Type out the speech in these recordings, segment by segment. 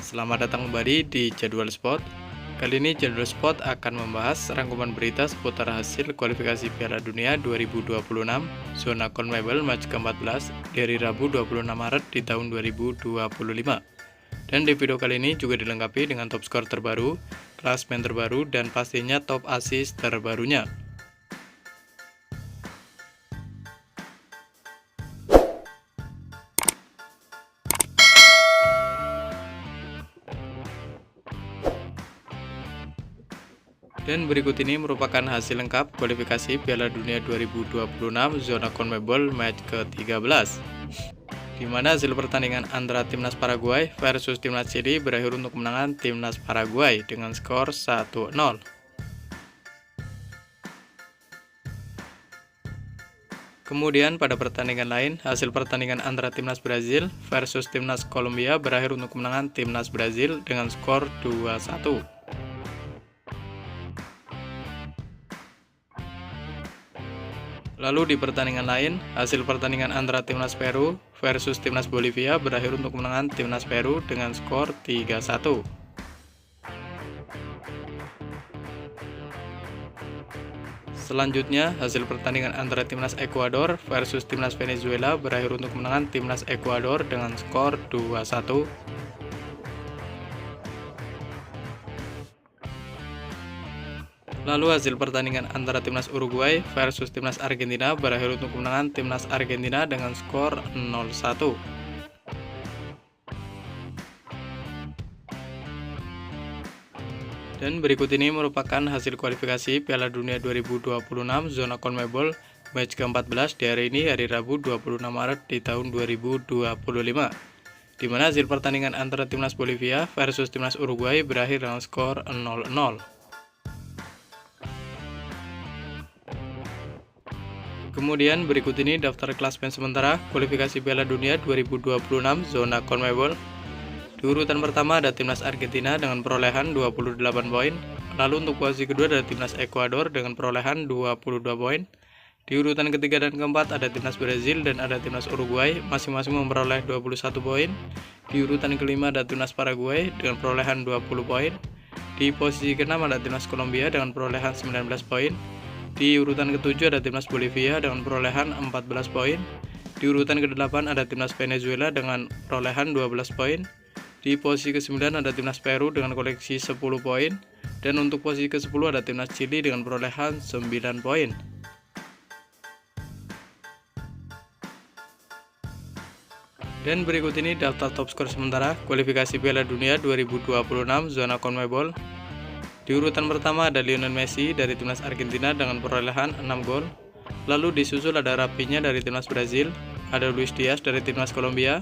Selamat datang kembali di Jadwal Sport. Kali ini Jadwal Sport akan membahas rangkuman berita seputar hasil kualifikasi Piala Dunia 2026 zona CONMEBOL match ke-14 dari Rabu 26 Maret di tahun 2025. Dan di video kali ini juga dilengkapi dengan top skor terbaru, klasmen terbaru, dan pastinya top assist terbarunya. Dan berikut ini merupakan hasil lengkap kualifikasi Piala Dunia 2026 zona CONMEBOL match ke-13, di mana hasil pertandingan antara timnas Paraguay versus timnas Chili berakhir untuk kemenangan timnas Paraguay dengan skor 1-0. Kemudian pada pertandingan lain, hasil pertandingan antara timnas Brazil versus timnas Kolombia berakhir untuk kemenangan timnas Brazil dengan skor 2-1. Lalu di pertandingan lain, hasil pertandingan antara timnas Peru versus timnas Bolivia berakhir untuk kemenangan timnas Peru dengan skor 3-1. Selanjutnya, hasil pertandingan antara timnas Ekuador versus timnas Venezuela berakhir untuk kemenangan timnas Ekuador dengan skor 2-1. Lalu hasil pertandingan antara timnas Uruguay versus timnas Argentina berakhir untuk kemenangan timnas Argentina dengan skor 0-1. Dan berikut ini merupakan hasil kualifikasi Piala Dunia 2026 zona CONMEBOL match ke-14 di hari ini, hari Rabu 26 Maret di tahun 2025. Di mana hasil pertandingan antara timnas Bolivia versus timnas Uruguay berakhir dengan skor 0-0. Kemudian berikut ini daftar klasmen sementara kualifikasi Piala Dunia 2026 zona CONMEBOL. Di urutan pertama ada timnas Argentina dengan perolehan 28 poin. Lalu untuk posisi kedua ada timnas Ekuador dengan perolehan 22 poin. Di urutan ketiga dan keempat ada timnas Brazil dan ada timnas Uruguay, masing-masing memperoleh 21 poin. Di urutan kelima ada timnas Paraguay dengan perolehan 20 poin. Di posisi keenam ada timnas Kolombia dengan perolehan 19 poin. Di urutan ketujuh ada timnas Bolivia dengan perolehan 14 poin. Di urutan ke-8 ada timnas Venezuela dengan perolehan 12 poin. Di posisi ke-9 ada timnas Peru dengan koleksi 10 poin. Dan untuk posisi ke-10 ada timnas Chili dengan perolehan 9 poin. Dan berikut ini daftar top skor sementara kualifikasi Piala Dunia 2026 zona CONMEBOL. Di urutan pertama ada Lionel Messi dari timnas Argentina dengan perolehan 6 gol. Lalu disusul ada Rafinha dari timnas Brazil, ada Luis Diaz dari timnas Kolombia,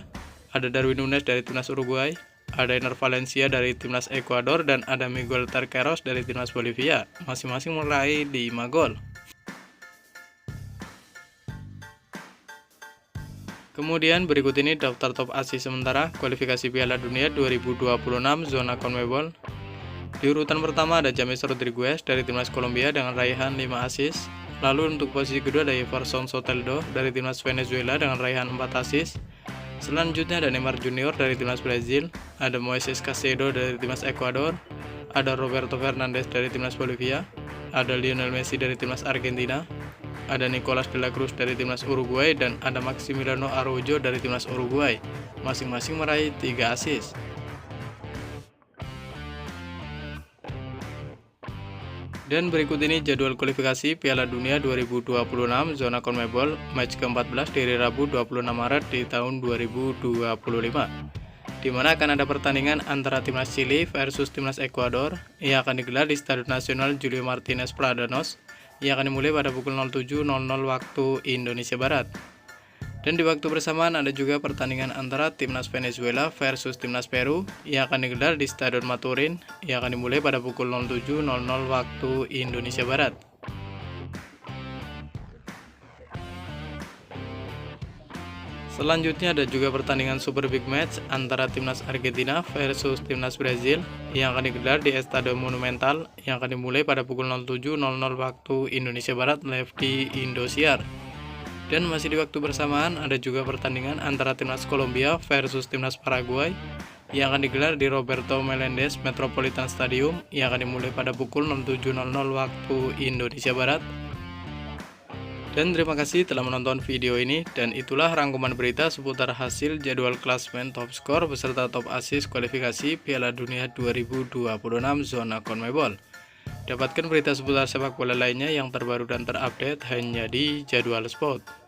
ada Darwin Núñez dari timnas Uruguay, ada Enner Valencia dari timnas Ekuador, dan ada Miguel Terceros dari timnas Bolivia, masing-masing meraih 5 gol. Kemudian berikut ini daftar top assist sementara kualifikasi Piala Dunia 2026 zona CONMEBOL. Di urutan pertama ada James Rodriguez dari timnas Kolombia dengan raihan 5 assist. Lalu untuk posisi kedua ada Jefferson Soteldo dari timnas Venezuela dengan raihan 4 assist. Selanjutnya ada Neymar Junior dari timnas Brazil, ada Moises Caicedo dari timnas Ekuador, ada Roberto Fernandes dari timnas Bolivia, ada Lionel Messi dari timnas Argentina, ada Nicolas de la Cruz dari timnas Uruguay, dan ada Maximiliano Araujo dari timnas Uruguay, masing-masing meraih 3 assist. Dan berikut ini jadwal kualifikasi Piala Dunia 2026 zona CONMEBOL match ke-14 dari Rabu 26 Maret di tahun 2025, di mana akan ada pertandingan antara timnas Chili versus timnas Ekuador yang akan digelar di Stadion Nasional Julio Martínez Pradamanos yang akan dimulai pada pukul 07.00 waktu Indonesia Barat. Dan di waktu bersamaan ada juga pertandingan antara timnas Venezuela versus timnas Peru yang akan digelar di Stadion Maturin yang akan dimulai pada pukul 07.00 waktu Indonesia Barat. Selanjutnya ada juga pertandingan Super Big Match antara timnas Argentina versus timnas Brazil yang akan digelar di Estadio Monumental yang akan dimulai pada pukul 07.00 waktu Indonesia Barat live di Indosiar. Dan masih di waktu bersamaan ada juga pertandingan antara timnas Kolombia versus timnas Paraguay yang akan digelar di Roberto Melendez Metropolitan Stadium yang akan dimulai pada pukul 67.00 waktu Indonesia Barat. Dan terima kasih telah menonton video ini, dan itulah rangkuman berita seputar hasil jadwal klasmen top skor beserta top assist kualifikasi Piala Dunia 2026 zona CONMEBOL. Dapatkan berita seputar sepak bola lainnya yang terbaru dan terupdate hanya di Jadwal Sport.